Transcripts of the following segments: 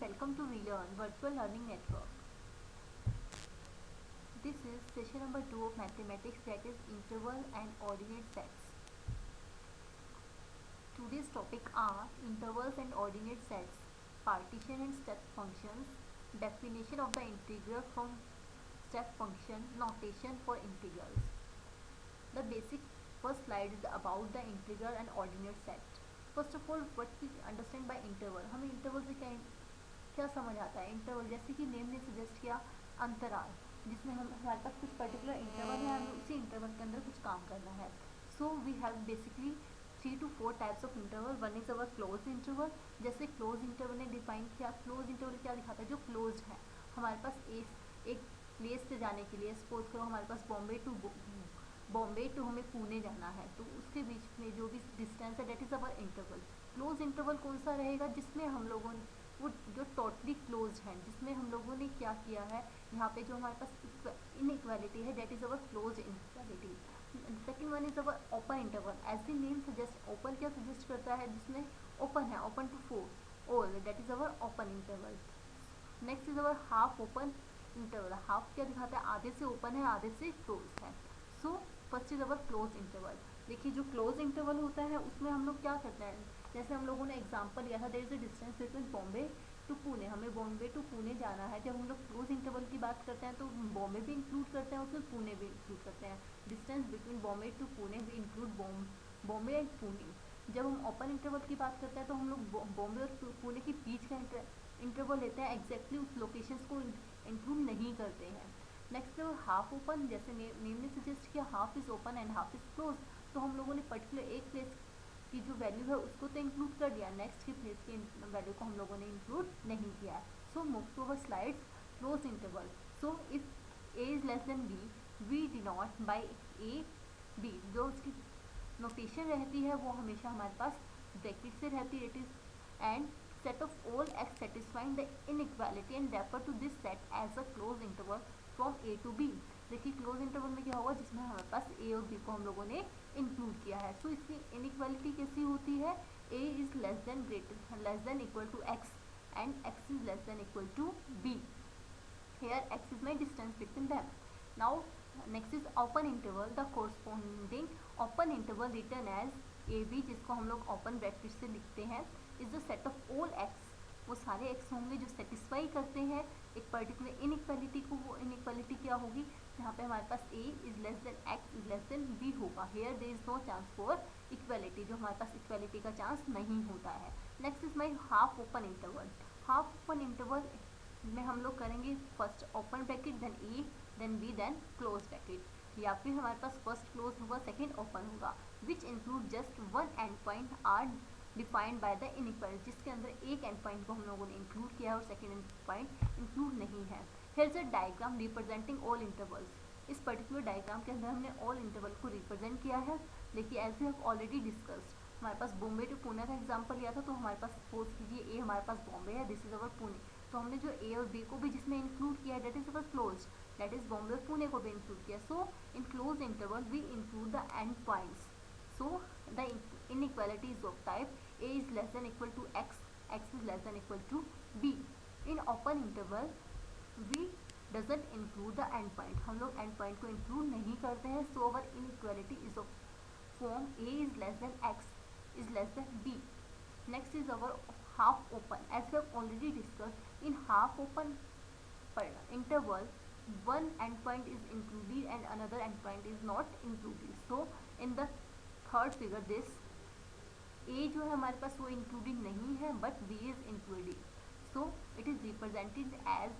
welcome to Relearn Virtual Learning Network. This is session number 2 of mathematics, that is interval and ordinate sets. Today's topic are intervals and ordinate sets, partition and step functions, definition of the integral from step function, notation for integrals. The basic first slide is about the integral and ordinate set. First of all, what we understand by interval. हमें interval से क्या समझ आता है? Interval जैसे कि name ने suggest किया, अंतराल, जिसमें हमारे पास कुछ पर्टिकुलर इंटरवल है, हमें उसी इंटरवल के अंदर कुछ काम करना है. So we have basically 3 to 4 types of interval. One is our close interval. जैसे क्लोज इंटरवल ने डिफाइन किया, क्लोज इंटरवल क्या दिखाता है? जो क्लोज है हमारे पास एक प्लेस से जाने के लिए, सपोज करो हमारे पास बॉम्बे टू हमें पुणे जाना है, तो उसके बीच में जो भी डिस्टेंस है that is our interval. Close interval कौन सा रहेगा? जिसमें हम लोगों ने वो जो टोटली क्लोज है, जिसमें हम लोगों ने क्या किया है, यहाँ पे जो हमारे पास इनइक्वालिटी है that is our close inequality. Second one is our open interval. As the name suggest, open क्या सजेस्ट करता है? जिसमें ओपन है, open to for all, that is our open interval. Next is our half open interval. Half क्या दिखाता है? आधे से ओपन है, आधे से क्लोज है. So first is our close interval. देखिए जो क्लोज इंटरवल होता है उसमें हम लोग क्या करते हैं, जैसे हम लोगों ने एग्जांपल लिया था, there is a distance between Bombay to Pune. हमें बॉम्बे टू पुणे जाना है. जब हम लोग क्लोज इंटरवल की बात करते हैं तो बॉम्बे भी इंक्लूड करते हैं, उसमें पुणे भी इंक्लूड करते हैं. Distance between Bombay to Pune भी इंक्लूड बॉम्बे एंड पुणे. जब हम ओपन इंटरवल की बात करते हैं तो हम लोग बॉम्बे और पुणे के बीच का इंटरवल लेते हैं, एग्जैक्टली उस लोकेशंस को इंक्लूड नहीं करते हैं. Next half open. जैसे नेम ने सजेस्ट किया, half is open and half is close, तो हम लोगों ने पर्टिकुलर एक प्लेस की जो वैल्यू है उसको तो इंक्लूड कर दिया, नेक्स्ट की प्लेस की वैल्यू को हम लोगों ने इंक्लूड नहीं किया. So move to our slides. Close interval. So if A is less than B, we denote by A B. जो उसकी नोटेशन रहती है वो हमेशा हमारे पास ब्रैकेट से रहती है. It is and set of all x satisfying the inequality and refer to this set as a closed interval from a to b. देखिए क्लोज इंटरवल में क्या होगा? जिसमें हमारे पास a और b को हम लोगों ने इंक्लूड किया है. सो इसकी इनइक्वालिटी कैसी होती है? a is less than equal to x and x is less than equal to b. here x is my distance between them. now next is open interval. the corresponding open interval written as ab, जिसको हम लोग open bracket से लिखते हैं, is the set of all x. वो सारे x होंगे जो सेटिस्फाई करते हैं एक पर्टिकुलर इनइक्वालिटी को. वो इनइक्वालिटी क्या होगी? यहाँ पे हमारे पास a is less than x is less than b होगा. Here there is no chance for equality, जो हमारे पास इक्वालिटी का चांस नहीं होता है. Next is my half open interval. Half open interval में हम लोग करेंगे first open bracket, then a, then b, then close bracket. या फिर हमारे पास फर्स्ट क्लोज होगा, सेकेंड ओपन होगा, which include just one end point are defined by the inequality, जिसके अंदर एक एंड पॉइंट को हम लोगों ने इंक्लूड किया है और सेकेंड एंड पॉइंट इंक्लूड नहीं है. Here is a diagram representing all intervals. इस पर्टिकुलर डायग्राम के अंदर हमने ऑल इंटरवल को रिप्रेजेंट किया है. देखिए as we have already discussed, हमारे पास बॉम्बे टू पुणे का एग्जाम्पल लिया था, तो हमारे पास सपोज कीजिए ए हमारे पास बॉम्बे है, दिस इज अवर पुणे, तो हमने जो ए और बी को भी जिसमें इंक्लूड किया है that is our close, that is Bombay और पुणे को भी इंक्लूड किया. So in close interval we include the end points. so the inequality is of type a is less than equal to x is less than equal to b. in open interval we doesn't include the end point. हम लोग end point को include नहीं करते हैं. so our inequality is of form a is less than x is less than b. next is our half open. as we have already discussed, in half open interval one end point is included and another end point is not included. so in the third figure this a जो है हमारे पास वो including नहीं है but b is including. So it is represented as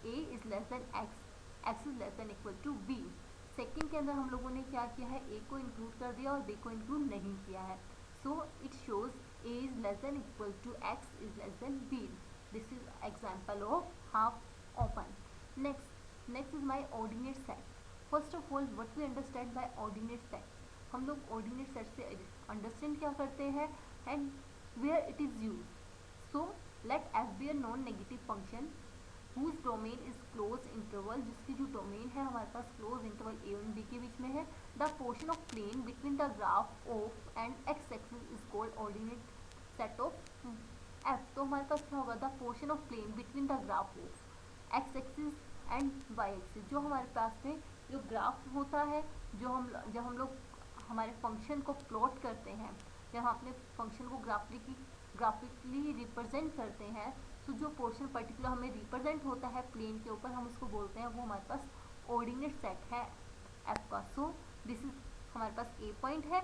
a is less than x is less than equal to b. Second के अंदर हम लोगों ने क्या किया है? a को इंक्लूड कर दिया और b को इंक्लूड नहीं किया है. So it shows a is less than equal to x is less than b. This is example of half open. Next is my ordinate set. First of all what we understand by ordinate set. हम लोग ordinate set से understand क्या करते हैं and where it is use. So let F be a non negative function whose domain is close interval, जिसकी जो domain है हमारे पास close interval A and B के बीच में है. The portion of plane between the graph of and X axis is called ordinate set of F, तो हमारे पास क्या होगा, the portion of plane between the graph of X axis and Y axis, जो हमारे पास में जो ग्राफ होता है, जब हम लोग हमारे फंक्शन को प्लॉट करते हैं, जब हम अपने फंक्शन को ग्राफिकली रिप्रेजेंट करते हैं, तो जो पोर्शन पर्टिकुलर हमें रिप्रेजेंट होता है प्लेन के ऊपर, हम उसको बोलते हैं, वो हमारे पास ऑर्डिनेट सेट है एफ का. सो दिस इज हमारे पास ए पॉइंट है,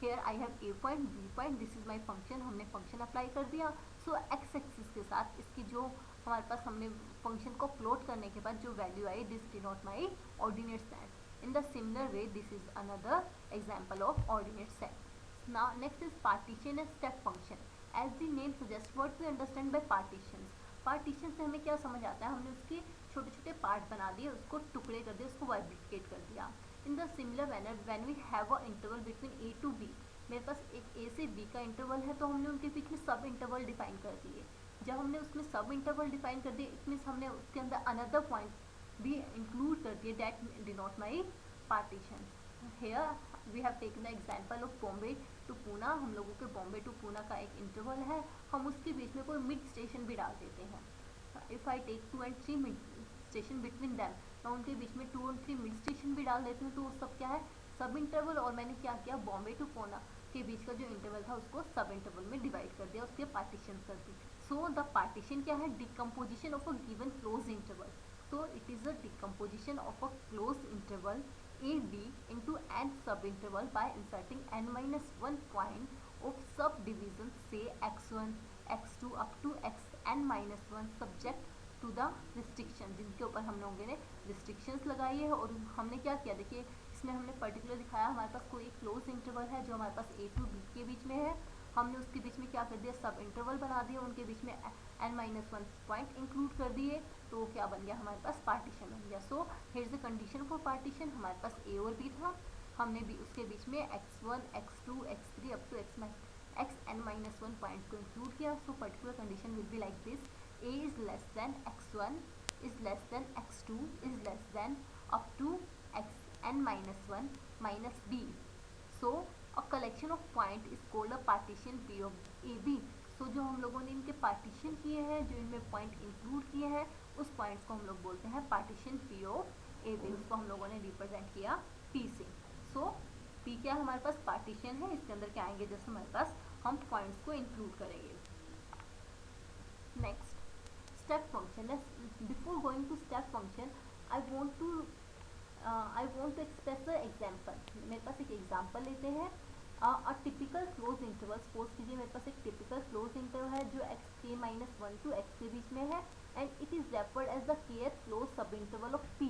here I have A point, B point, this is my function. हमने फंक्शन अप्लाई कर दिया. सो एक्स एक्सिस के साथ इसकी जो हमारे पास हमने फंक्शन को प्लॉट करने के बाद जो value I, this denote my ordinate set. In the similar way, this is another example of ordinate set. Now next is partition and step function. As the name suggests, what we understand by partitions. Partition से हमें क्या समझ आता है, हमने उसके छोटे छोटे पार्ट बना दिए, उसको टुकड़े कर दिए, उसको बाइफरकेट कर दिया. In the similar manner, when we have a interval between a to b, मेरे पास एक a से b का इंटरवल है, तो हमने उनके बीच में सब इंटरवल डिफाइन कर दिए. जब हमने उसमें सब इंटरवल डिफाइन कर दिए, इट मीन्स हमने उसके अंदर अनदर पॉइंट भी इंक्लूड कर दिए, that denote my partition. Here we have taken the example of Bombay to Poona. हम लोगों के बॉम्बे टू पूना का एक इंटरवल है, हम उसके बीच में कोई मिड स्टेशन भी डाल देते हैं. If I take 2 and 3 mid station between them, मैं उनके बीच में 2 और 3 मिड स्टेशन भी डाल देती हूँ, तो वो सब क्या है, सब इंटरवल. और मैंने क्या किया, बॉम्बे टू पूना के बीच का जो इंटरवल था उसको सब इंटरवल में डिवाइड कर दिया, उसके पार्टीशन कर दी. सो द पार्टीशन क्या है, decomposition of a given close interval. So it is a decomposition of a closed interval AB into n subinterval by inserting n minus 1 point of subdivision, say x1, x2 up to xn minus 1, subject to the restriction, जिनके ऊपर हम लोगों ने restrictions लगाई है. और हमने क्या किया, देखिए इसमें हमने पर्टिकुलर दिखाया, हमारे पास कोई एक क्लोज इंटरवल है जो हमारे पास a to b के बीच में है, हमने उसके बीच में क्या कर दिया, सब इंटरवल बना दिया, उनके बीच में n माइनस 1 पॉइंट इंक्लूड कर दिए, तो क्या बन गया, हमारे पास पार्टीशन बन गया. So here is the condition for partition. हमारे पास ए और बी था, हमने भी उसके बीच में x1, x2, x3 up to xn minus 1 point को इंक्लूड किया. So particular condition will be like this, a is less than x1, is less than x2, is less than up to xn minus 1 minus b. So a collection of point is called a partition P of AB. सो जो हम लोगों ने इनके partition किए हैं, जो इनमें पॉइंट इंक्लूड किए हैं, उस पॉइंट्स को हम लोग बोलते हैं पार्टीशन P ऑफ AB. उसको हम लोगों ने रिप्रेजेंट किया P से. सो P क्या हमारे पास पार्टीशन है, इसके अंदर क्या आएंगे, जैसे हमारे पास हम पॉइंट्स को इंक्लूड करेंगे. Next, step function. Before going to step function, I want to express the example. मेरे पास एक एग्जाम्पल लेते हैं. A typical close interval, suppose कीजिए मेरे पास एक टिपिकल क्लोज इंटरवल है जो xk माइनस 1 टू x के बीच में है, and it is referred as the kth close sub interval of p.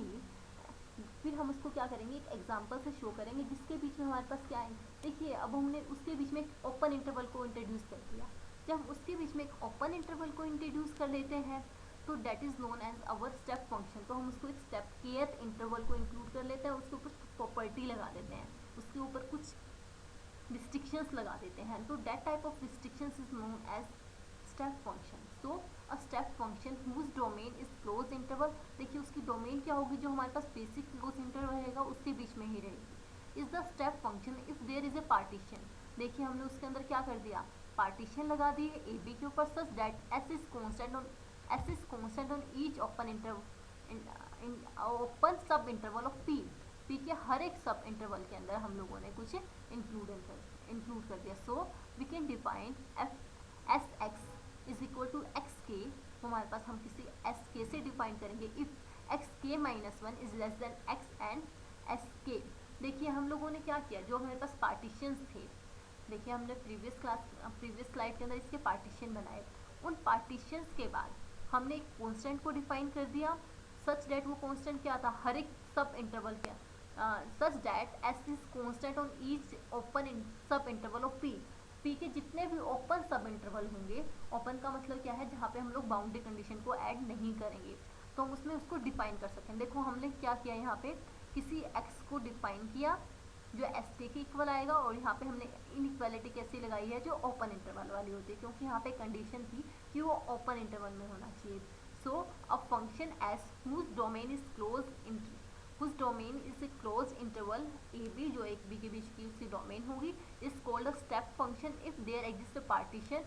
फिर हम उसको क्या करेंगे, एक एग्जांपल से शो करेंगे, जिसके बीच में हमारे पास क्या है, देखिए अब हमने उसके बीच में एक ओपन इंटरवल को इंट्रोड्यूस कर दिया. जब हम उसके बीच में एक ओपन इंटरवल को इंट्रोड्यूस कर लेते हैं, तो that is known as our step function. तो हम उसको एक स्टेप kth इंटरवल को इंक्लूड कर लेते हैं, उसके ऊपर प्रॉपर्टी लगा देते हैं, उसके ऊपर कुछ रिस्ट्रिक्शंस लगा देते हैं, तो that type of restrictions is known as step function. So a step function whose domain is close interval. देखिए उसकी डोमेन क्या होगी, जो हमारे पास बेसिक क्लोज इंटरवल रहेगा उसके बीच में ही रहेगी. Is the step function if there is a partition. देखिए हमने उसके अंदर क्या कर दिया, पार्टीशन लगा दिए ए बी के ऊपर, such that S is constant on each open सब इंटरवल ऑफ पी के हर एक सब इंटरवल के अंदर हम लोगों ने कुछ इंक्लूड कर दिया. So we can define S X is equal to x K. हमारे पास हम किसी एस के से डिफाइन करेंगे if x k minus 1 is less then x and S के. देखिए हम लोगों ने क्या किया, जो हमारे पास पार्टीशंस थे, देखिए हमने प्रीवियस स्लाइड के अंदर इसके पार्टीशन बनाए. उन पार्टीशंस के बाद हमने एक कॉन्स्टेंट को डिफाइन कर दिया, सच डेट वो कॉन्स्टेंट क्या था, हर एक सब इंटरवल के such that S is constant on each open सब इंटरवल ऑफ पी के जितने भी ओपन सब इंटरवल होंगे, ओपन का मतलब क्या है, जहाँ पे हम लोग बाउंड्री कंडीशन को ऐड नहीं करेंगे, तो हम उसमें उसको डिफाइन कर सकते हैं. देखो हमने क्या किया, यहाँ पे किसी एक्स को डिफाइन किया जो एस के इक्वल आएगा, और यहाँ पे हमने इनइक्वालिटी कैसी लगाई है, जो ओपन इंटरवल वाली होती है, क्योंकि यहाँ पे कंडीशन थी कि वो ओपन इंटरवल में होना चाहिए. So a function S whose domain is whose domain is a closed interval AB, जो एक बी के बीच की उसकी डोमेन होगी, is called a step function if there exists a partition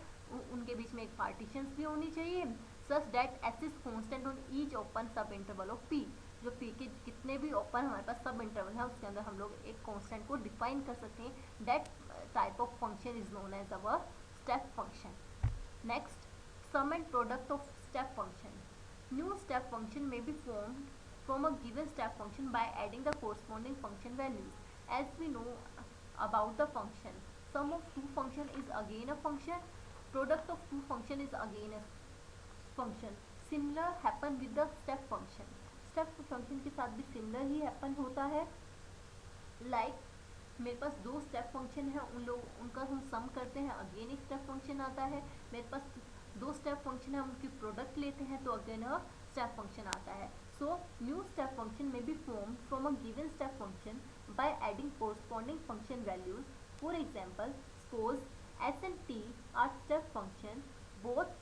उनके बीच में एक पार्टीशंस भी होनी चाहिए such that S is constant on each open सब इंटरवल ऑफ पी। जो पी के जितने भी ओपन हमारे पास सब इंटरवल है उसके अंदर हम लोग एक कॉन्स्टेंट को डिफाइन कर सकते हैं। That type of function is known as our step function. Next, sum and product of step function. New step function may be formed from a given step function by adding the corresponding function values. As we know about the function, sum of two function is again a function, product of two function is again a function. Similar happen with the step function. Step function के साथ भी similar ही happen होता है। Like मेरे पास दो step function है, उनका हम सम करते हैं, अगेन एक स्टेप फंक्शन आता है। मेरे पास दो स्टेप फंक्शन है, उनकी प्रोडक्ट लेते हैं तो अगेन अ स्टेप फंक्शन आता है। सो न्यू स्टेप फंक्शन में be form from a given step function by adding corresponding function values. For example, suppose S and T are step function both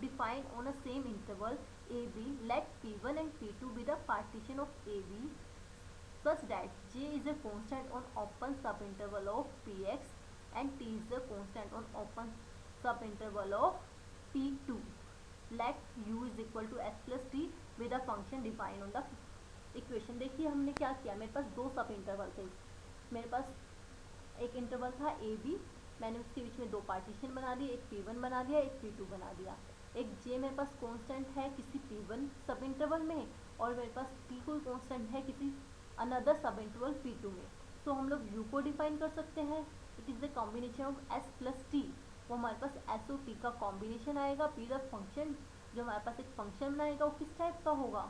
defined on a same interval AB. Let P1 and P2 be the partition of AB such that J is a constant on open subinterval of Px and T is a constant on open subinterval of P2. Let U is equal to S plus T with a function defined on the equation. देखिए हमने क्या किया, मेरे पास दो सब interval थे। मेरे पास एक इंटरवल था ए बी, मैंने उसके बीच में दो पार्टीशन बना दिए, एक P1 बना दिया, एक P2 बना दिया। एक J मेरे पास कांस्टेंट है किसी P1 सब इंटरवल में और मेरे पास T कोई कांस्टेंट है किसी अनदर सब इंटरवल P2 में। सो हम लोग U को डिफाइन कर सकते हैं। It is the combination of S plus T। वो हमारे पास S और T का कॉम्बिनेशन आएगा। P द फंक्शन जो हमारे पास एक फंक्शन बनाएगा वो किस टाइप का होगा,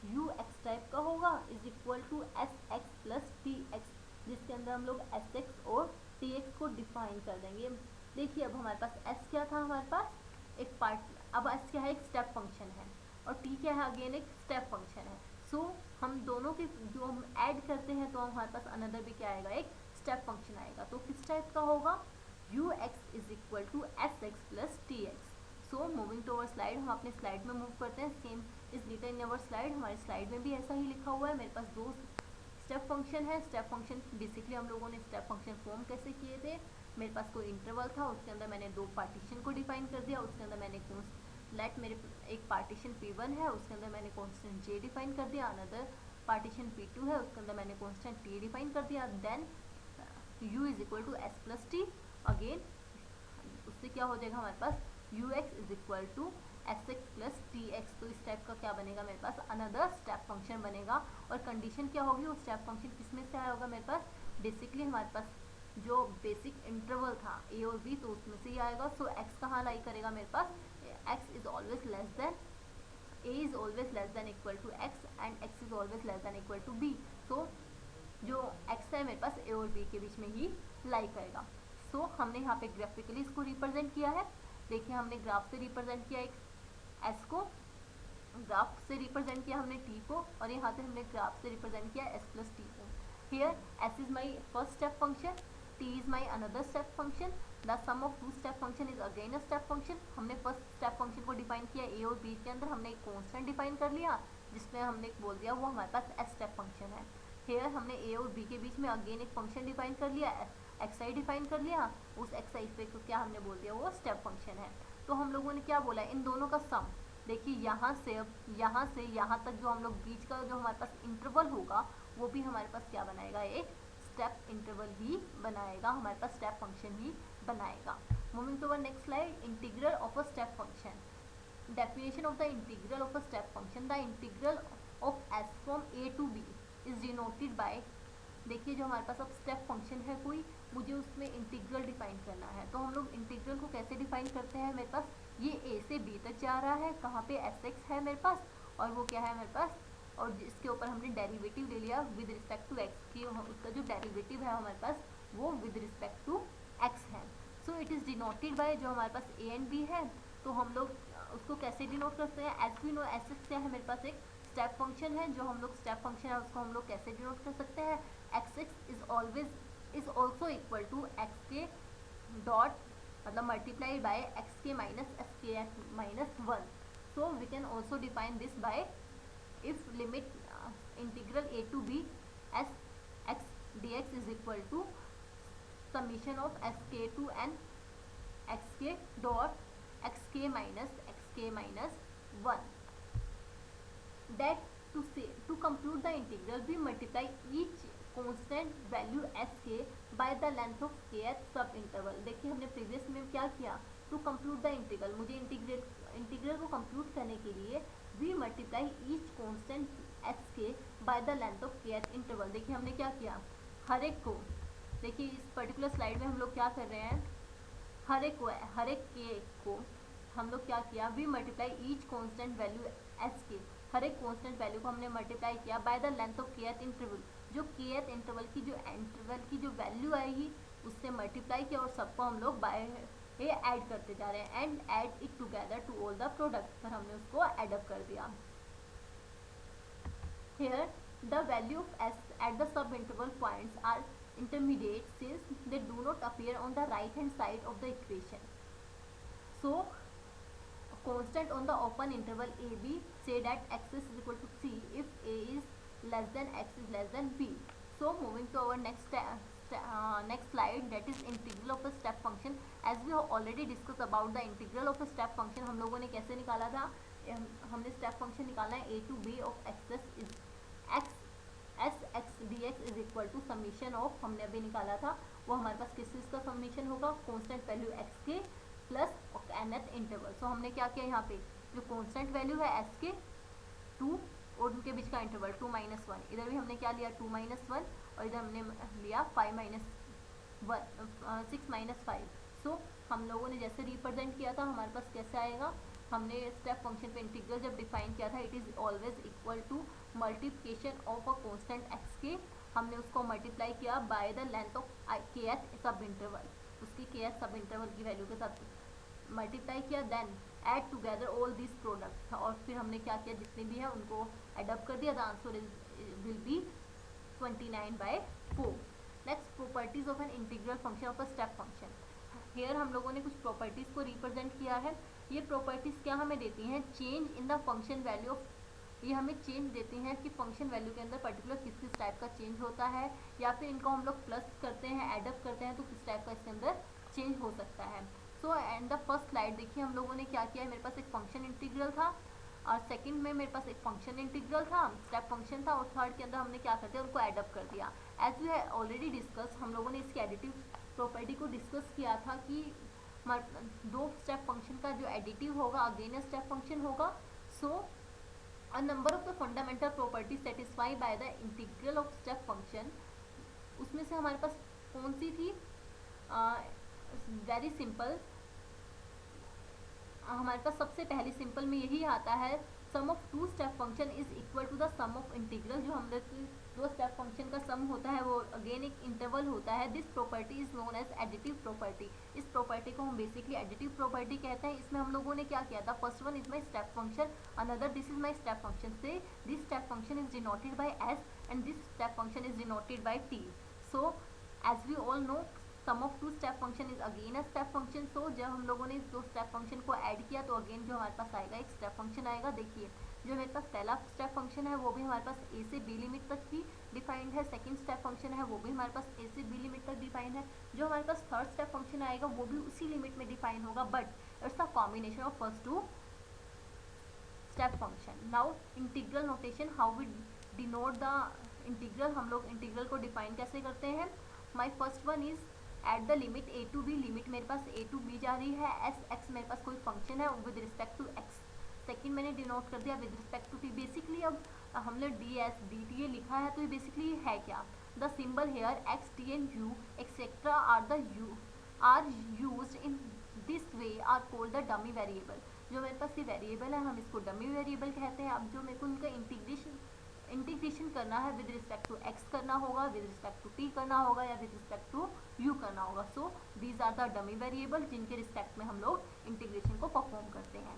यू एक्स टाइप का होगा, is equal to S x plus T X, जिसके अंदर हम लोग एस एक्स और टी एक्स को डिफाइन कर देंगे। देखिए अब हमारे पास एस क्या था, हमारे पास एक पार्ट, अब एस क्या है, एक स्टेप फंक्शन है, और टी क्या है, अगेन एक स्टेप फंक्शन है। सो हम दोनों के जो हम ऐड करते हैं तो हमारे पास अनदर भी क्या आएगा, एक स्टेप फंक्शन आएगा। तो किस टाइप का होगा, U x is equal to S x plus T X. So moving to our slide, हम अपने स्लाइड में मूव करते हैं। Same is written in our slide, हमारी स्लाइड में भी ऐसा ही लिखा हुआ है। मेरे पास दो स्टेप फंक्शन है। स्टेप फंक्शन बेसिकली हम लोगों ने स्टेप फंक्शन फॉर्म कैसे किए थे, मेरे पास कोई इंटरवल था, उसके अंदर मैंने दो पार्टीशन को डिफाइन कर दिया, उसके अंदर मैंने लेट मेरे एक पार्टीशन P1 है, उसके अंदर मैंने कॉन्स्टेंट J डिफाइन कर दिया, अनदर पार्टीशन P2 है, उसके अंदर मैंने कॉन्स्टेंट T डिफाइन कर दिया। Then U is equal to S plus T, again उससे क्या हो जाएगा हमारे पास, U x is equal to S x plus T x. तो इस टाइप का क्या बनेगा मेरे पास, अनदर स्टेप फंक्शन बनेगा। और कंडीशन क्या होगी, वो स्टेप फंक्शन किस में से आया होगा मेरे पास, बेसिकली हमारे पास जो बेसिक इंटरवल था ए और बी, तो उसमें से ही आएगा। सो एक्स कहाँ लाई करेगा मेरे पास, x is always less than, a is always less than equal to x and x is always less than equal to b. So जो एक्स है मेरे पास ए और बी के बीच में ही लाई करेगा। सो हमने यहाँ पे ग्राफिकली इसको रिप्रेजेंट किया है। देखिए हमने ग्राफ से रिप्रेजेंट किया एक एस को, ग्राफ से रिप्रेजेंट किया हमने टी को, और यहाँ पे हमने ग्राफ से रिप्रेजेंट किया एस प्लस टी को। Here S is my first step function, T is my another step function, the sum of two step function is again a step function. हमने फर्स्ट स्टेप फंक्शन को define किया A और B के अंदर, हमने एक constant define कर लिया जिसमें हमने बोल दिया वो हमारे पास एस स्टेप फंक्शन है। हेयर हमने ए और बी के बीच में अगेन एक फंक्शन डिफाइन कर लिया, एक्स आई डिफाइन कर लिया, उस एक्स आई पे को क्या हमने बोल दिया, वो स्टेप फंक्शन है। तो हम लोगों ने क्या बोला, इन दोनों का सम, देखिए यहाँ से यहाँ तक जो हम लोग बीच का जो हमारे पास इंटरवल होगा वो भी हमारे पास क्या बनाएगा, एक स्टेप इंटरवल ही बनाएगा, हमारे पास स्टेप फंक्शन ही बनाएगा। Moving to our next slide, integral of a step function. Definition of the integral of a step function, the integral of s from a to b is denoted by, देखिए जो हमारे पास अब step function है कोई, मुझे उसमें integral define करना है, तो हम लोग इंटीग्रल को कैसे डिफाइन करते हैं, मेरे पास ये a से b तक जा रहा है, कहाँ पे एस एक्स है मेरे पास, और वो क्या है मेरे पास, और जिसके ऊपर हमने डेरिवेटिव ले लिया विद रिस्पेक्ट टू एक्स की, उसका जो डेरिवेटिव है हमारे पास वो विद रिस्पेक्ट टू एक्स है। So it is denoted by, जो हमारे पास ए एंड बी है तो हम लोग उसको कैसे डिनोट करते हैं, as we know S X क्या है मेरे पास एक स्टेप फंक्शन है, जो हम लोग स्टेप फंक्शन है उसको हम लोग कैसे डिनोट कर सकते हैं, x x is also equal to x k dot मतलब multiplied by x k minus s k minus one. So we can also define this by if limit integral a to b s x D x is equal to summation of s k to n xk dot xk minus 1. That to compute the integral we multiply each constant value sk by the length of kth sub interval. देखिए हमने previous में क्या किया, to compute the integral, मुझे integral को compute करने के लिए we multiply each constant sk by the length of kth interval. देखिए हमने क्या किया, हर एक को, देखिए इस पर्टिकुलर स्लाइड में हम लोग क्या कर रहे हैं, हर एक के को हम लोग क्या किया, we multiply each constant value S K, हर एक कांस्टेंट वैल्यू को हमने मल्टीप्लाई किया by the length of kth interval, जो केथ इंटरवल की जो वैल्यू आएगी उससे मल्टीप्लाई किया और सबको हम लोग बाय ये ऐड करते जा रहे हैं and add it together to all the product, पर हमने उसको ऐड अप कर दिया. Here the value of s at the sub-interval points are intermediate since they do not appear on the right hand side of the equation. So constant on the open interval ab say that x is equal to c if a is less than x is less than b. So moving to our next slide, that is integral of a step function. As we have already discussed about the integral of a step function, हम लोगों ने कैसे निकाला था, हमने step function निकाला है a to b of x is x S x D x is equal to summation of, हमने अभी निकाला था वो हमारे पास किस चीज़ का समीशन होगा, कॉन्स्टेंट वैल्यू एक्स के प्लस nth इंटरवल. सो हमने क्या किया, यहाँ पे जो कॉन्स्टेंट वैल्यू है एस के 2 और उनके बीच का इंटरवल 2 माइनस 1, इधर भी हमने क्या लिया 2 माइनस 1 और इधर हमने लिया 5 माइनस 1 6 माइनस 5. सो हम लोगों ने जैसे रिप्रेजेंट किया था हमारे पास कैसे आएगा, हमने स्टेप फंक्शन पे इंटीग्रल जब डिफाइन किया था it is always equal to multiplication of a constant X K, हमने उसको मल्टीप्लाई किया बाय द लेंथ ऑफ के एथ सब इंटरवल, उसकी के एथ सब इंटरवल की वैल्यू के साथ मल्टीप्लाई किया, then add together all this product और फिर हमने क्या किया जितने भी है उनको एडअप कर दिया. The answer will be 29/4. Next properties of an integral function of a step function. हेयर हम लोगों ने कुछ प्रॉपर्टीज़ को रिप्रेजेंट किया है. ये प्रॉपर्टीज़ क्या हमें देती हैं, change in the function value of, ये हमें चेंज देती हैं कि फंक्शन वैल्यू के अंदर पर्टिकुलर किस किस टाइप का चेंज होता है, या फिर इनको हम लोग प्लस करते हैं एडअप करते हैं तो किस टाइप का इसके अंदर चेंज हो सकता है. So and the first slide देखिए हम लोगों ने क्या किया है, मेरे पास एक फंक्शन इंटीग्रल था और सेकंड में मेरे पास एक फंक्शन इंटीग्रल था, स्टेप फंक्शन था, और थर्ड के अंदर हमने क्या कर दिया, उनको एडअप कर दिया. As we have already discuss, हम लोगों ने इसकी एडिटिव प्रॉपर्टी को डिस्कस किया था कि दो स्टेप फंक्शन का जो एडिटिव होगा अगेन स्टेप फंक्शन होगा. So a number of the fundamental property satisfy by the integral of step function, उसमें से हमारे पास कौन सी थी, वेरी सिंपल, हमारे पास सबसे पहले सिंपल में यही आता है, sum of two step function is equal to the sum of integral. जो हम लोग दो स्टेप फंक्शन का सम होता है वो अगेन एक इंटरवल होता है. This property is known as additive property. इस प्रॉपर्टी को हम बेसिकली एडिटिव प्रॉपर्टी कहते हैं. इसमें हम लोगों ने क्या किया था, first one is my step function, another this is my step function. Say this step function is denoted by S and this step function is denoted by T. So as we all know sum of two step function is again a step function. सो जब हम लोगों ने इस दो step function को add किया तो अगेन जो हमारे पास आएगा एक स्टेप फंक्शन आएगा. देखिए जो मेरे पास पहला स्टेप फंक्शन है वो भी हमारे पास ए से बी लिमिट तक ही डिफाइंड है, सेकंड स्टेप फंक्शन है वो भी हमारे पास ए से बी लिमिट तक डिफाइंड है. जो हमारे पास थर्ड स्टेप फंक्शन आएगा वो भी उसी लिमिट में डिफाइन होगा, but it's a combination of first two step function. Now integral notation, how we denote the integral, हम लोग इंटीग्रल को डिफाइन कैसे करते हैं. My first one is at the limit A to B, limit मेरे पास ए to B जा रही है, एस एक्स मेरे पास कोई फंक्शन है with respect to x. Second मैंने डिनोट कर दिया with respect to t. Basically अब हमने d s d t a लिखा है तो ये बेसिकली है क्या, the symbol here x t and u etcetera are used in this way are called the dummy variable. जो मेरे पास ये वेरिएबल है हम इसको डमी वेरिएबल कहते हैं. अब जो मेरे को उनका इंटीग्रेशन करना है विद रिस्पेक्ट टू एक्स करना होगा, विद रिस्पेक्ट टू टी करना होगा या विद रिस्पेक्ट टू यू करना होगा. So these are the dummy variable जिनके रिस्पेक्ट में हम लोग इंटीग्रेशन को परफॉर्म करते हैं.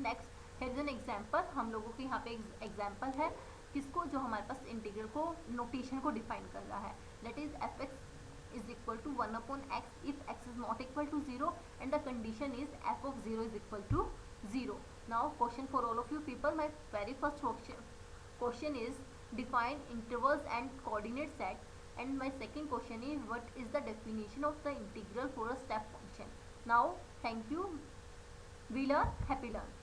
Next here is an example, हम लोगों के यहाँ पे एग्जाम्पल है किसको, जो हमारे पास इंटीग्रल को नोटेशन को डिफाइन कर रहा है. That is F x is equal to 1 upon x if x is not equal to 0 and the condition is f of 0 is equal to 0. Now question for all of you people, my very first question is define intervals and coordinate set, and my second question is what is the definition of the integral for a step function. Now, thank you. We learn, happy learn.